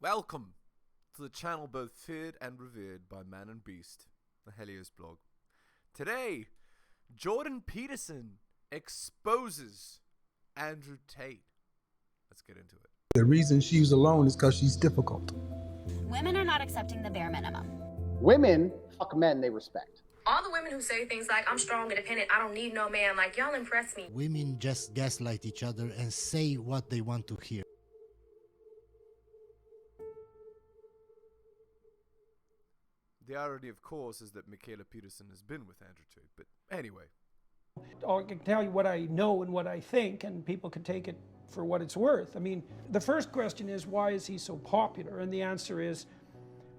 Welcome to the channel both feared and revered by man and beast, the heliosblog. Today, Jordan Peterson exposes Andrew Tate. Let's get into it. The reason she's alone is because she's difficult. Women are not accepting the bare minimum. Women fuck men they respect. All the women who say things like, I'm strong, independent, I don't need no man, like, y'all impress me. Women just gaslight each other and say what they want to hear. The irony, of course, is that Michaela Peterson has been with Andrew Tate, but anyway. I can tell you what I know and what I think, and people can take it for what it's worth. I mean, the first question is, why is he so popular? And the answer is,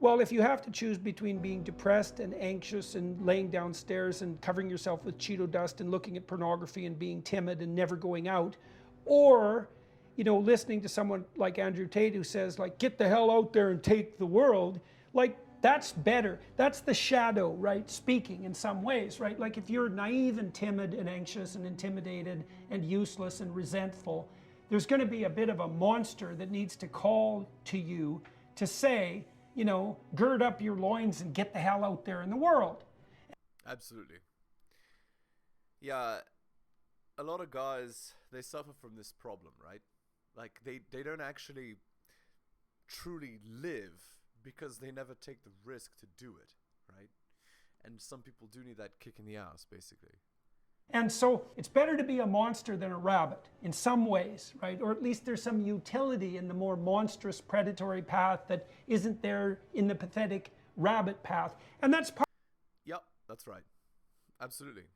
well, if you have to choose between being depressed and anxious and laying downstairs and covering yourself with Cheeto dust and looking at pornography and being timid and never going out, or, you know, listening to someone like Andrew Tate who says, like, get the hell out there and take the world, like, that's better. That's the shadow, right, speaking in some ways, right? Like if you're naive and timid and anxious and intimidated and useless and resentful, there's going to be a bit of a monster that needs to call to you to say, you know, gird up your loins and get the hell out there in the world. Absolutely. Yeah, a lot of guys, they suffer from this problem, right? Like they don't actually truly live because they never take the risk to do it, right? And some people do need that kick in the ass, basically. And so it's better to be a monster than a rabbit in some ways, right? Or at least there's some utility in the more monstrous predatory path that isn't there in the pathetic rabbit path. And that's part. Yep, that's right. Absolutely.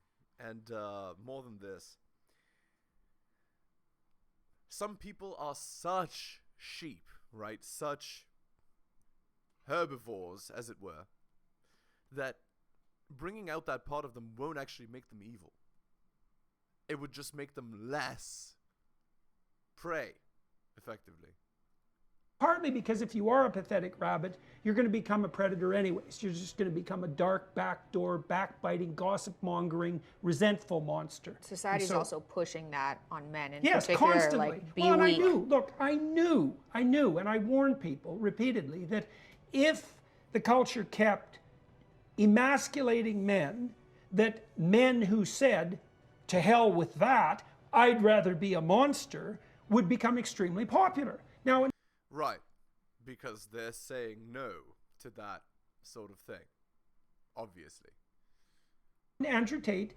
And more than this, some people are such sheep, right? Such herbivores, as it were, that bringing out that part of them won't actually make them evil. It would just make them less prey, effectively. Partly because if you are a pathetic rabbit, you're going to become a predator anyways. You're just going to become a dark, backdoor, backbiting, gossip-mongering, resentful monster. Society's also pushing that on men in yes, particular. Constantly. Like, be well, and weak. I knew, and I warned people repeatedly that if the culture kept emasculating men, that men who said, to hell with that, I'd rather be a monster, would become extremely popular. Now, right, because they're saying no to that sort of thing, obviously. Andrew Tate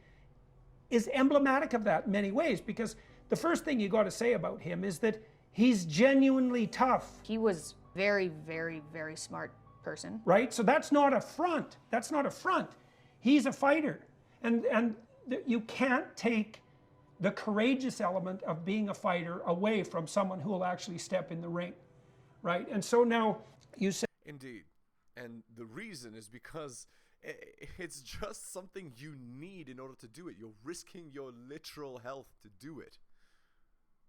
is emblematic of that in many ways, because the first thing you got to say about him is that he's genuinely tough. He was very, very, very smart person. Right? So that's not a front. That's not a front. He's a fighter. And you can't take the courageous element of being a fighter away from someone who will actually step in the ring. Right? And so now you say... Indeed. And the reason is because it's just something you need in order to do it. You're risking your literal health to do it.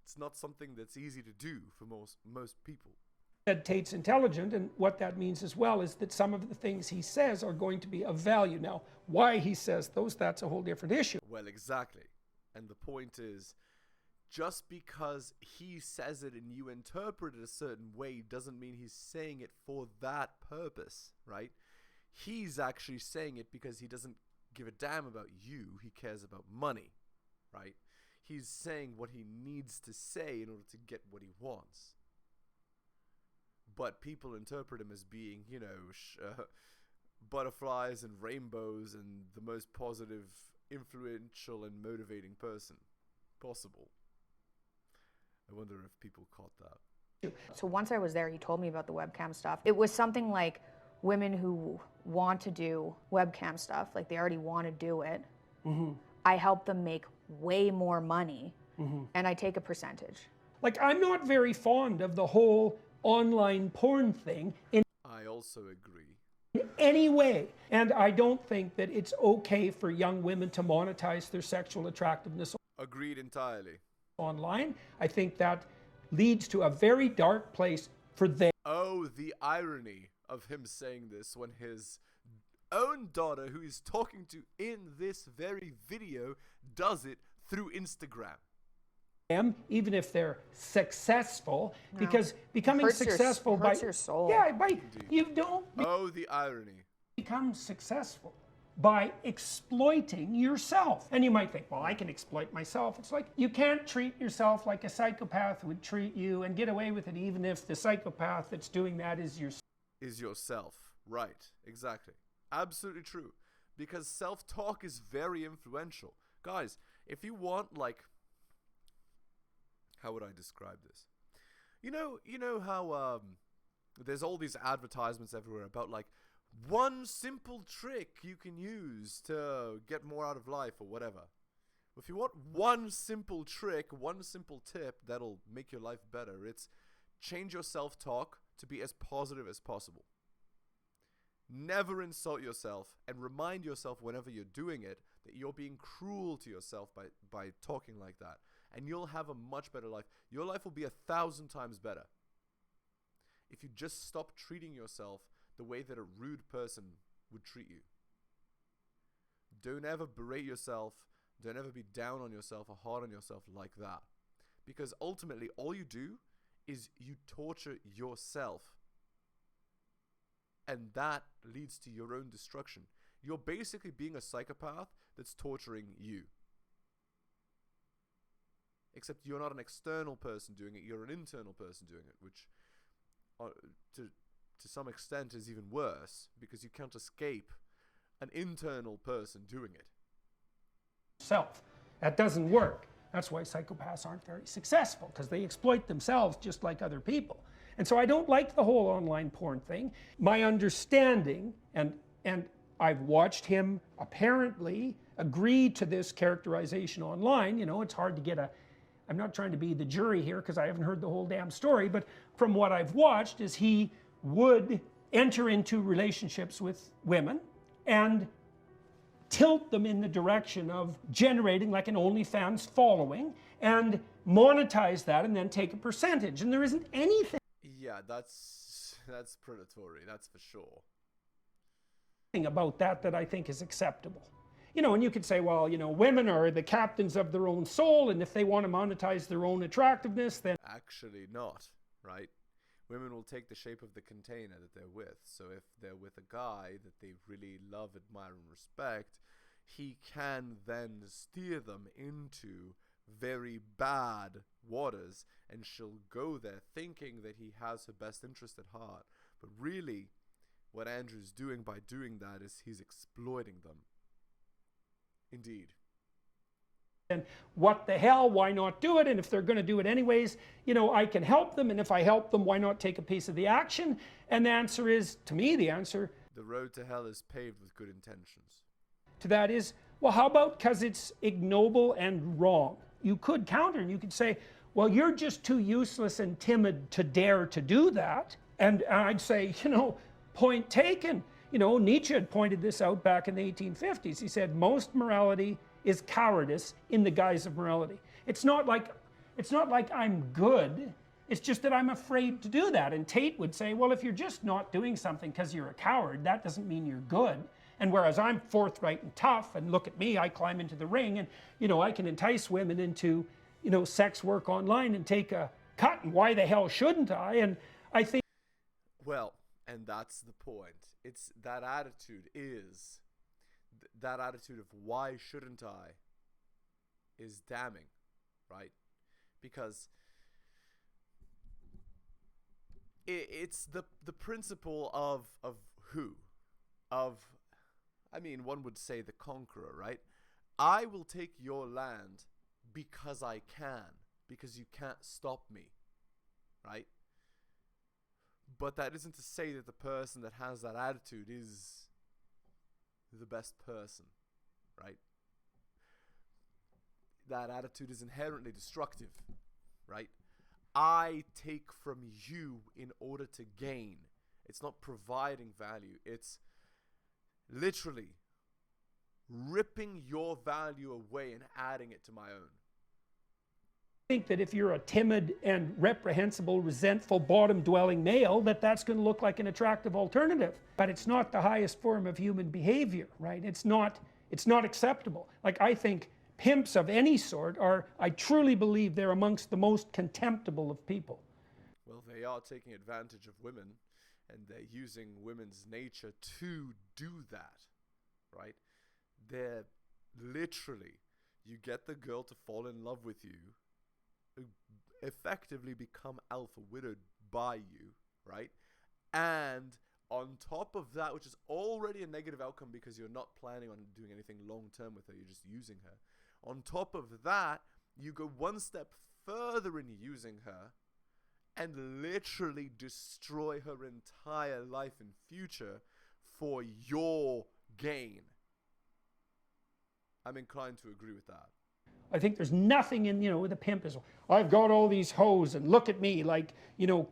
It's not something that's easy to do for most people. Tate's intelligent, and what that means as well is that some of the things he says are going to be of value. Now, why he says those, that's a whole different issue. Well, exactly. And the point is, just because he says it and you interpret it a certain way doesn't mean he's saying it for that purpose, right? He's actually saying it because he doesn't give a damn about you. He cares about money, right? He's saying what he needs to say in order to get what he wants. But people interpret him as being, you know, butterflies and rainbows and the most positive, influential and motivating person possible. I wonder if people caught that. So once I was there, he told me about the webcam stuff. It was something like women who want to do webcam stuff, like they already want to do it. Mm-hmm. I help them make way more money, and I take a percentage. Like, I'm not very fond of the whole online porn thing in I also agree. any way. And I don't think that it's okay for young women to monetize their sexual attractiveness. Agreed entirely. Online. I think that leads to a very dark place for them. Oh, the irony of him saying this when his own daughter, who he's talking to in this very video, does it through Instagram. them, even if they're successful, because becoming Hurts successful hurts your soul. Yeah, you don't Oh, the irony. become successful by exploiting yourself. And you might think, well, I can exploit myself. It's like, you can't treat yourself like a psychopath would treat you and get away with it, even if the psychopath that's doing that is yourself. Right, exactly. Absolutely true. Because self-talk is very influential. Guys, if you want, like, how would I describe this? You know how there's all these advertisements everywhere about, like, one simple trick you can use to get more out of life or whatever. If you want one simple trick, one simple tip that'll make your life better, it's change your self-talk to be as positive as possible. Never insult yourself, and remind yourself whenever you're doing it that you're being cruel to yourself by talking like that. And you'll have a much better life. Your life will be 1,000 times better if you just stop treating yourself the way that a rude person would treat you. Don't ever berate yourself. Don't ever be down on yourself or hard on yourself like that. Because ultimately, all you do is you torture yourself. And that leads to your own destruction. You're basically being a psychopath that's torturing you. Except you're not an external person doing it, you're an internal person doing it, which to some extent is even worse, because you can't escape an internal person doing it. self. That doesn't work. That's why psychopaths aren't very successful, because they exploit themselves just like other people. And so I don't like the whole online porn thing. My understanding, and I've watched him apparently agree to this characterization online. You know, it's hard to get I'm not trying to be the jury here because I haven't heard the whole damn story, but from what I've watched is he would enter into relationships with women and tilt them in the direction of generating like an OnlyFans following and monetize that and then take a percentage. And there isn't anything Yeah, that's predatory, that's for sure. about that I think is acceptable. You know, and you could say, well, you know, women are the captains of their own soul, and if they want to monetize their own attractiveness, then... Actually not, right? Women will take the shape of the container that they're with. So if they're with a guy that they really love, admire, and respect, he can then steer them into very bad waters, and she'll go there thinking that he has her best interest at heart. But really, what Andrew's doing by doing that is he's exploiting them. Indeed. And what the hell, why not do it? And if they're going to do it anyways, you know, I can help them. And if I help them, why not take a piece of the action? And the answer is, to me, the answer... The road to hell is paved with good intentions. To that is, well, how about because it's ignoble and wrong? You could counter and you could say, well, you're just too useless and timid to dare to do that. And I'd say, you know, point taken. You know, Nietzsche had pointed this out back in the 1850s. He said, most morality is cowardice in the guise of morality. It's not like I'm good. It's just that I'm afraid to do that. And Tate would say, well, if you're just not doing something because you're a coward, that doesn't mean you're good. And whereas I'm forthright and tough, and look at me, I climb into the ring, and, you know, I can entice women into, you know, sex work online and take a cut, and why the hell shouldn't I? And I think... Well, and that's the point. It's that attitude that attitude of why shouldn't I is damning, right? Because it's the principle of who? I mean, one would say the conqueror, right? I will take your land because I can, because you can't stop me, right? But that isn't to say that the person that has that attitude is the best person, right? That attitude is inherently destructive, right? I take from you in order to gain. It's not providing value. It's literally ripping your value away and adding it to my own. Think that if you're a timid and reprehensible, resentful, bottom-dwelling male, that's going to look like an attractive alternative. But it's not the highest form of human behavior, right? It's not acceptable. Like, I think pimps of any sort are, I truly believe they're amongst the most contemptible of people. Well, they are taking advantage of women, and they're using women's nature to do that, right? They're literally, you get the girl to fall in love with you, effectively become alpha widowed by you, right? And on top of that, which is already a negative outcome because you're not planning on doing anything long term with her, you're just using her. On top of that, you go one step further in using her and literally destroy her entire life and future for your gain. I'm inclined to agree with that. I think there's nothing in, with a pimp is, I've got all these hoes and look at me like,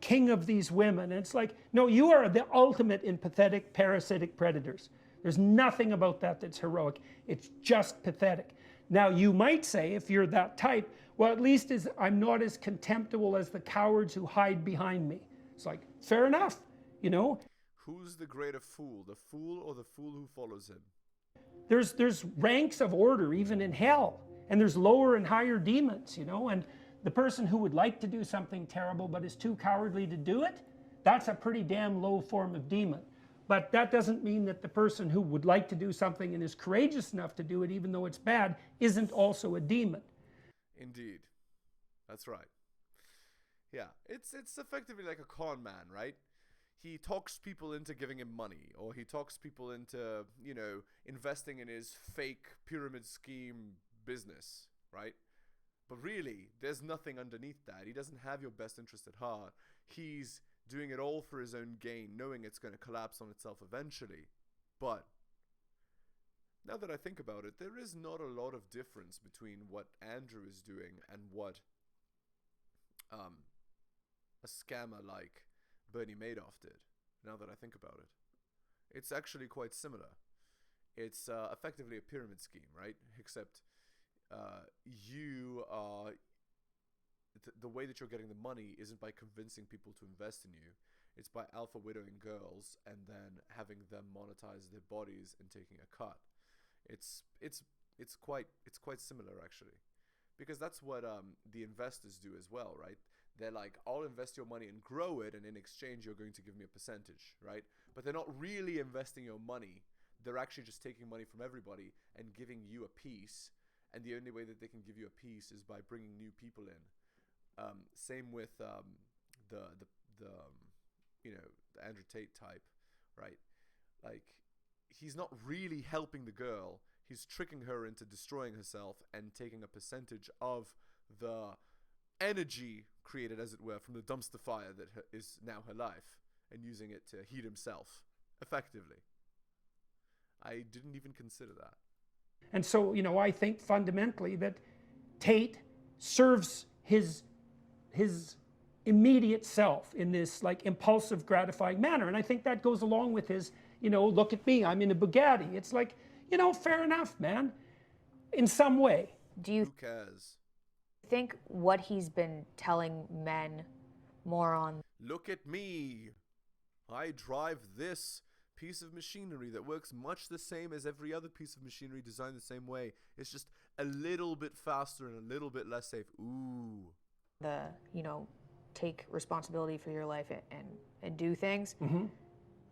king of these women. And it's like, no, you are the ultimate in pathetic, parasitic predators. There's nothing about that that's heroic. It's just pathetic. Now, you might say, if you're that type, well, at least I'm not as contemptible as the cowards who hide behind me. It's like, fair enough, Who's the greater fool, the fool or the fool who follows him? There's ranks of order even in hell. And there's lower and higher demons, and the person who would like to do something terrible but is too cowardly to do it, that's a pretty damn low form of demon. But that doesn't mean that the person who would like to do something and is courageous enough to do it, even though it's bad, isn't also a demon. Indeed. That's right. Yeah, it's effectively like a con man, right? He talks people into giving him money, or he talks people into, investing in his fake pyramid scheme business, right? But really, there's nothing underneath that. He doesn't have your best interest at heart. He's doing it all for his own gain, knowing it's going to collapse on itself eventually. But now that I think about it, there is not a lot of difference between what Andrew is doing and what a scammer like Bernie Madoff did, now that I think about it. It's actually quite similar. It's effectively a pyramid scheme, right? Except you are the way that you're getting the money isn't by convincing people to invest in you. It's by alpha widowing girls and then having them monetize their bodies and taking a cut. It's quite similar actually, because that's what the investors do as well, right? They're like, I'll invest your money and grow it, and in exchange you're going to give me a percentage, right? But they're not really investing your money. They're actually just taking money from everybody and giving you a piece. And the only way that they can give you a piece is by bringing new people in. Same with the Andrew Tate type, right? Like, he's not really helping the girl. He's tricking her into destroying herself and taking a percentage of the energy created, as it were, from the dumpster fire that is now her life, and using it to heat himself, effectively. I didn't even consider that. And so, I think fundamentally that Tate serves his immediate self in this like impulsive, gratifying manner. And I think that goes along with his, look at me, I'm in a Bugatti. It's like, fair enough, man, in some way. Do you Who cares? think what he's been telling men more on? Look at me. I drive this piece of machinery that works much the same as every other piece of machinery designed the same way. It's just a little bit faster and a little bit less safe. Ooh. The, take responsibility for your life and do things. Mm-hmm.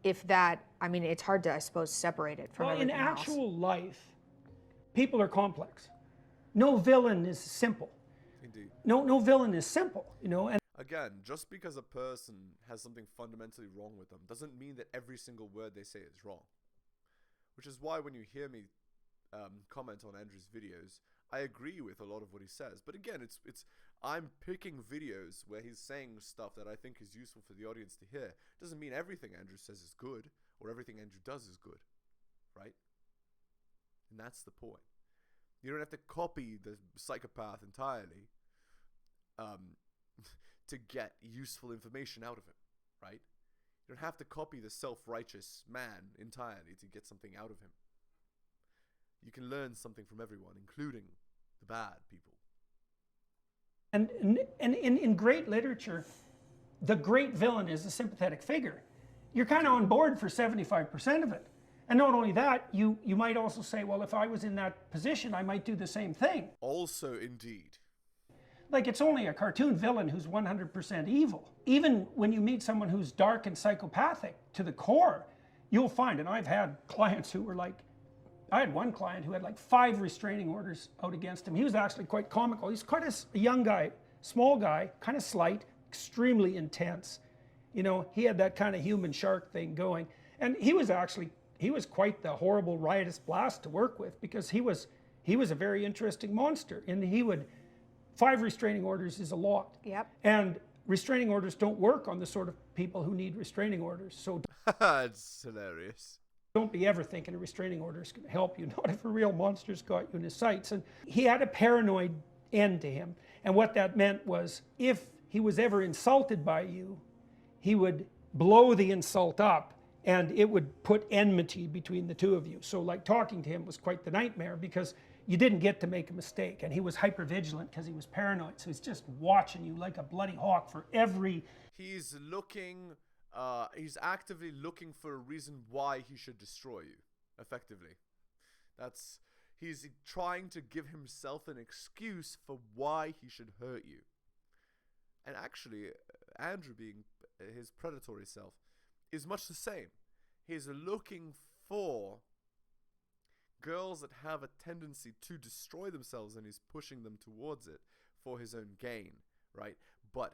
If that, it's hard to, I suppose, separate it from everything in else. actual life, people are complex. No villain is simple. Indeed. No villain is simple, and Again, just because a person has something fundamentally wrong with them doesn't mean that every single word they say is wrong. Which is why when you hear me comment on Andrew's videos, I agree with a lot of what he says. But again, I'm picking videos where he's saying stuff that I think is useful for the audience to hear. Doesn't mean everything Andrew says is good, or everything Andrew does is good, right? And that's the point. You don't have to copy the psychopath entirely to get useful information out of him, right? You don't have to copy the self-righteous man entirely to get something out of him. You can learn something from everyone, including the bad people. And in great literature, the great villain is a sympathetic figure. You're kind of on board for 75% of it. And not only that, you might also say, well, if I was in that position, I might do the same thing. Also, indeed. Like, it's only a cartoon villain who's 100% evil. Even when you meet someone who's dark and psychopathic to the core, you'll find, and I've had clients who were like, I had one client who had like 5 restraining orders out against him. He was actually quite comical. He's quite a young guy, small guy, kind of slight, extremely intense. You know, he had that kind of human shark thing going. And he was quite the horrible riotous blast to work with, because he was a very interesting monster. And 5 restraining orders is a lot. Yep. And restraining orders don't work on the sort of people who need restraining orders. So it's hilarious. don't be ever thinking a restraining order is going to help you. Not if a real monster's got you in his sights. And he had a paranoid end to him. And what that meant was, if he was ever insulted by you, he would blow the insult up, and it would put enmity between the two of you. So like, talking to him was quite the nightmare, because you didn't get to make a mistake. And he was hypervigilant because he was paranoid. So he's just watching you like a bloody hawk for every... He's actively looking for a reason why he should destroy you, effectively. He's trying to give himself an excuse for why he should hurt you. And actually, Andrew, being his predatory self, is much the same. He's looking for girls that have a tendency to destroy themselves, and he's pushing them towards it for his own gain, right? But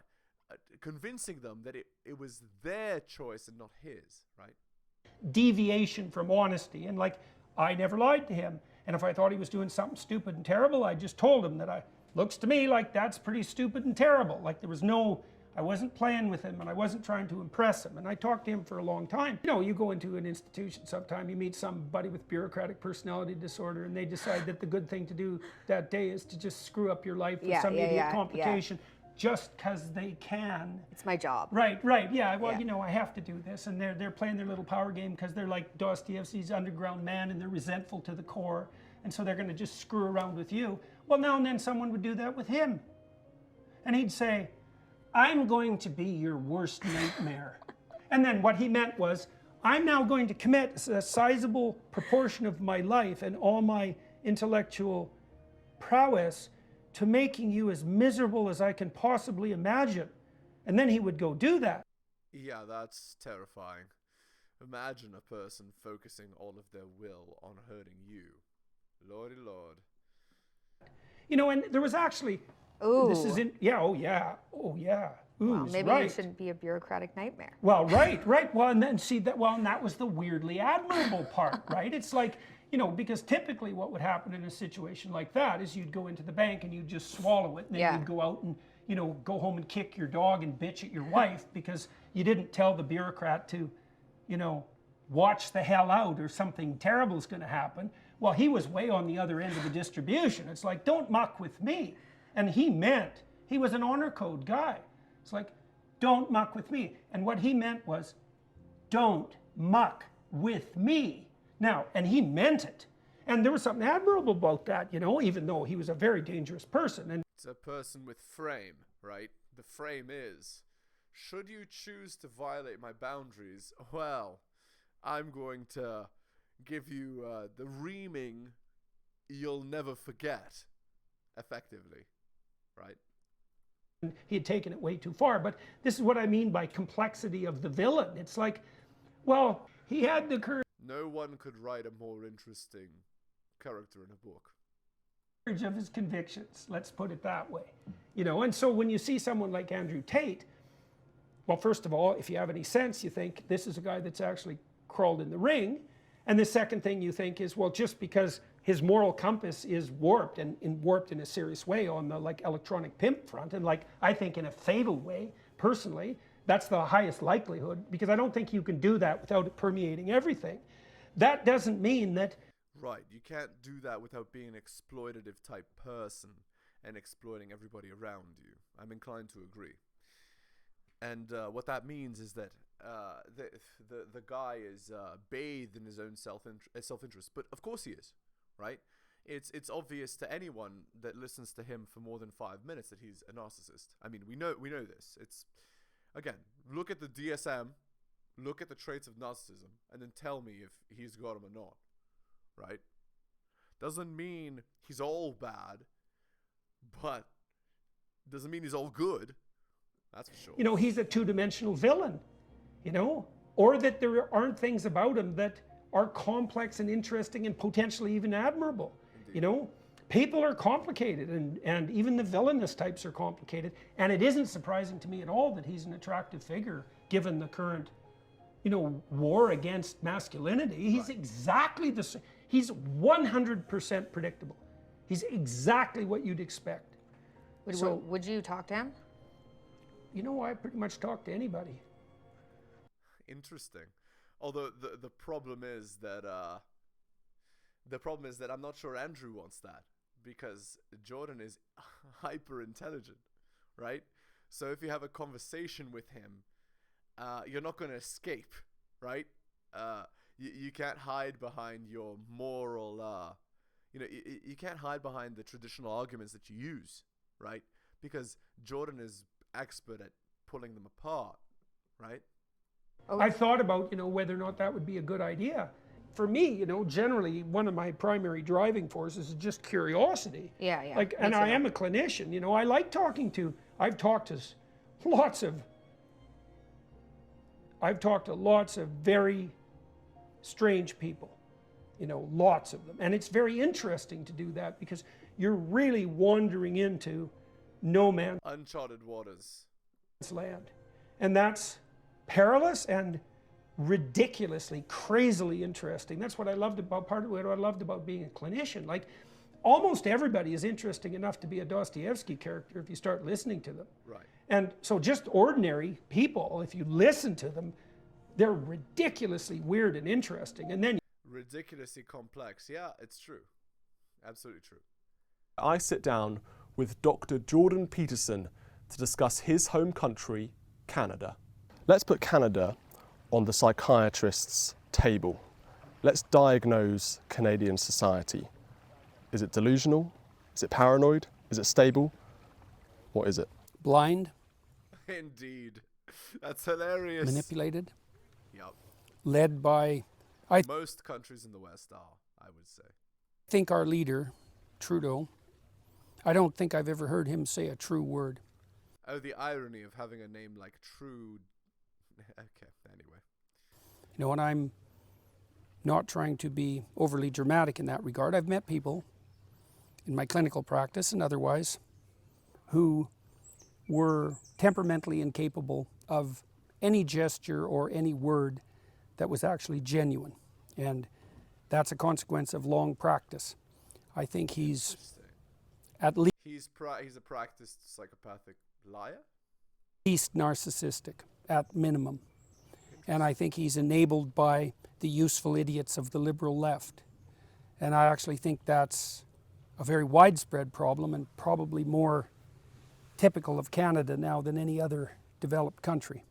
convincing them that it was their choice and not his, right? Deviation from honesty. And like, I never lied to him. And if I thought he was doing something stupid and terrible, I just told him that looks to me like that's pretty stupid and terrible. Like, I wasn't playing with him, and I wasn't trying to impress him. And I talked to him for a long time. You know, you go into an institution sometime, you meet somebody with bureaucratic personality disorder, and they decide that the good thing to do that day is to just screw up your life with some idiot complication. Just because they can. It's my job. Right, yeah. Well, you know, I have to do this. And they're playing their little power game because they're like Dostoevsky's underground man, and they're resentful to the core. And so they're going to just screw around with you. Well, now and then someone would do that with him. And he'd say, I'm going to be your worst nightmare. And then what he meant was, I'm now going to commit a sizable proportion of my life and all my intellectual prowess to making you as miserable as I can possibly imagine. And then he would go do that. Yeah, that's terrifying. Imagine a person focusing all of their will on hurting you. Lordy Lord. You know, and there was actually... Ooh. This is in... Yeah, oh yeah. Ooh, well, maybe right. you shouldn't be a bureaucratic nightmare. Well, right. Well, and then see that... Well, and that was the weirdly admirable part, right? It's like... You know, because typically what would happen in a situation like that is you'd go into the bank and you'd just swallow it, and then you'd go out and, you know, go home and kick your dog and bitch at your wife because you didn't tell the bureaucrat to, you know, watch the hell out or something terrible is going to happen. Well, he was way on the other end of the distribution. It's like, don't muck with me. And he was an honor code guy. It's like, don't muck with me. And what he meant was, don't muck with me. Now, and he meant it. And there was something admirable about that, you know, even though he was a very dangerous person. And it's a person with frame, right? The frame is, should you choose to violate my boundaries, well, I'm going to give you the reaming you'll never forget, effectively, right? He had taken it way too far. But this is what I mean by complexity of the villain. It's like, well, he had the courage. No one could write a more interesting character in a book. Of his convictions, let's put it that way. You know, and so when you see someone like Andrew Tate, well, first of all, if you have any sense, you think this is a guy that's actually crawled in the ring. And the second thing you think is, well, just because his moral compass is warped, and warped in a serious way on the like electronic pimp front, and like I think in a fatal way, personally, that's the highest likelihood, because I don't think you can do that without it permeating everything. That doesn't mean that... Right, you can't do that without being an exploitative type person and exploiting everybody around you. I'm inclined to agree. And what that means is that the guy is bathed in his own self-interest. But of course he is, right? It's obvious to anyone that listens to him for more than 5 minutes that he's a narcissist. I mean, we know this. It's... Again, look at the DSM, look at the traits of narcissism, and then tell me if he's got them or not, right? Doesn't mean he's all bad, but doesn't mean he's all good. That's for sure. You know, he's a two-dimensional villain, you know? Or that there aren't things about him that are complex and interesting and potentially even admirable. Indeed. You know? People are complicated, and even the villainous types are complicated, and it isn't surprising to me at all that he's an attractive figure given the current, you know, war against masculinity. He's exactly the same. He's 100% predictable. He's exactly what you'd expect. Would you talk to him? You know, I pretty much talk to anybody. Interesting. Although the problem is that I'm not sure Andrew wants that, because Jordan is hyper intelligent, right? So if you have a conversation with him, you're not going to escape, right? You can't hide behind your moral, you can't hide behind the traditional arguments that you use, right? Because Jordan is expert at pulling them apart, right? I thought about, you know, whether or not that would be a good idea. For me, you know, generally one of my primary driving forces is just curiosity. Yeah. Like, and I am a clinician, you know, I like talking to, I've talked to lots of very strange people, you know, lots of them. And it's very interesting to do that because you're really wandering into no man's uncharted waters land. And that's perilous and ridiculously, crazily interesting. That's what I loved about, part of what I loved about being a clinician. Like, almost everybody is interesting enough to be a Dostoevsky character if you start listening to them. Right. And so just ordinary people, if you listen to them, they're ridiculously weird and interesting. And then ridiculously complex. Yeah, it's true. Absolutely true. I sit down with Dr. Jordan Peterson to discuss his home country, Canada. Let's put Canada on the psychiatrist's table. Let's diagnose Canadian society. Is it delusional? Is it paranoid? Is it stable? What is it? Blind. Indeed. That's hilarious. Manipulated. Yep. Led by... Most countries in the West are, I would say. I think our leader, Trudeau, I don't think I've ever heard him say a true word. Oh, the irony of having a name like True. Okay, anyway. You know, and I'm not trying to be overly dramatic in that regard. I've met people in my clinical practice and otherwise who were temperamentally incapable of any gesture or any word that was actually genuine. And that's a consequence of long practice. I think he's at least... He's a practiced psychopathic liar? At least narcissistic, at minimum. And I think he's enabled by the useful idiots of the liberal left. And I actually think that's a very widespread problem and probably more typical of Canada now than any other developed country,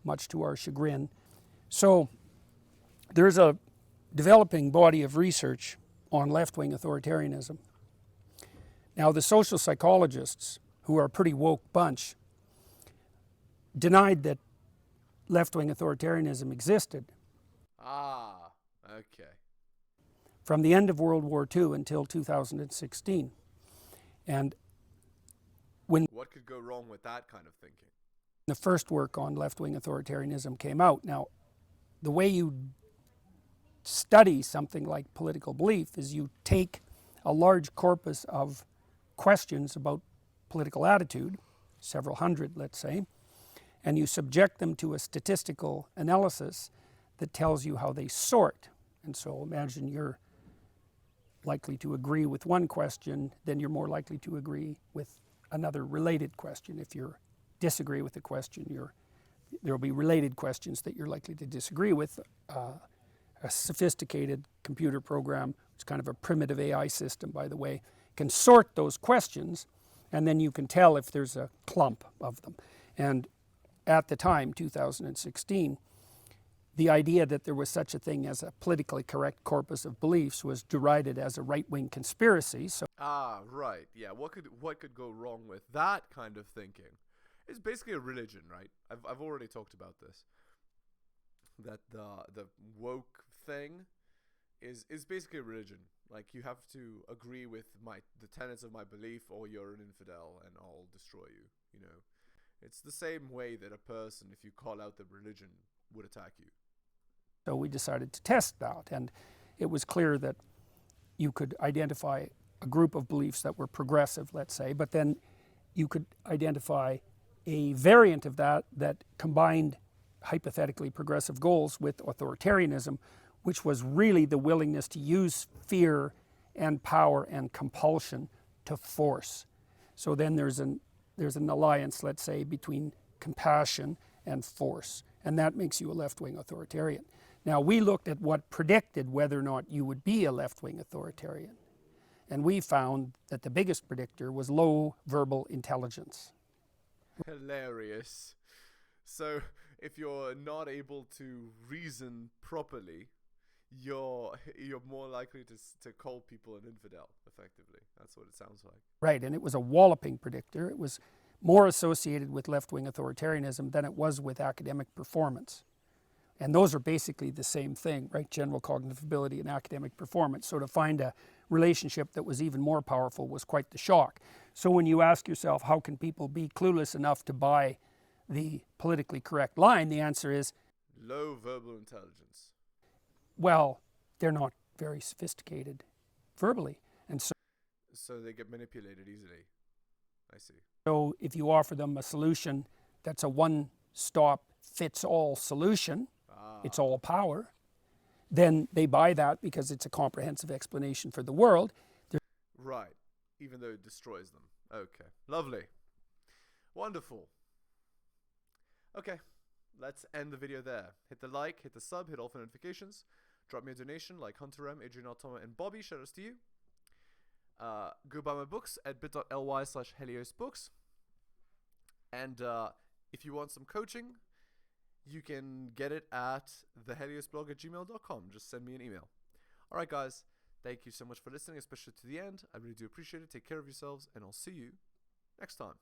much to our chagrin. So there's a developing body of research on left-wing authoritarianism. Now, the social psychologists, who are a pretty woke bunch, denied that left-wing authoritarianism existed. Ah, okay. From the end of World War II until 2016. And what could go wrong with that kind of thinking? The first work on left-wing authoritarianism came out. Now, the way you study something like political belief is you take a large corpus of questions about political attitude, several hundred, let's say, and you subject them to a statistical analysis that tells you how they sort. And so imagine you're likely to agree with one question, then you're more likely to agree with another related question. If you disagree with the question, there will be related questions that you're likely to disagree with. A sophisticated computer program, it's kind of a primitive AI system, by the way, can sort those questions, and then you can tell if there's a clump of them. And at the time, 2016, the idea that there was such a thing as a politically correct corpus of beliefs was derided as a right-wing conspiracy. So right. Yeah. What could go wrong with that kind of thinking? It's basically a religion, right? I've already talked about this. that the woke thing is basically a religion. Like, you have to agree with the tenets of my belief, or you're an infidel, and I'll destroy you. You know, it's the same way that a person, if you call out the religion, would attack you. So we decided to test that, and it was clear that you could identify a group of beliefs that were progressive, let's say, but then you could identify a variant of that that combined hypothetically progressive goals with authoritarianism, which was really the willingness to use fear and power and compulsion to force. So then there's an alliance, let's say, between compassion and force, and that makes you a left-wing authoritarian. Now, we looked at what predicted whether or not you would be a left-wing authoritarian, and we found that the biggest predictor was low verbal intelligence. Hilarious. So if you're not able to reason properly, you're more likely to call people an infidel, effectively. That's what it sounds like. Right, and it was a walloping predictor. It was more associated with left-wing authoritarianism than it was with academic performance. And those are basically the same thing, right? General cognitive ability and academic performance. So to find a relationship that was even more powerful was quite the shock. So when you ask yourself, how can people be clueless enough to buy the politically correct line, the answer is low verbal intelligence. Well, they're not very sophisticated verbally. And so they get manipulated easily. I see. So if you offer them a solution that's a one-stop-fits-all solution, it's all power, then they buy that because it's a comprehensive explanation for the world. Right, even though it destroys them. Okay, lovely. Wonderful. Okay, let's end the video there. Hit the like, hit the sub, hit all for notifications. Drop me a donation like Hunter M, Adrian Altoma, and Bobby. Shout outs to you. Go buy my books at bit.ly/heliosbooks. And if you want some coaching, you can get it at theheliosblog@gmail.com. Just send me an email. Alright guys, thank you so much for listening, especially to the end. I really do appreciate it. Take care of yourselves, and I'll see you next time.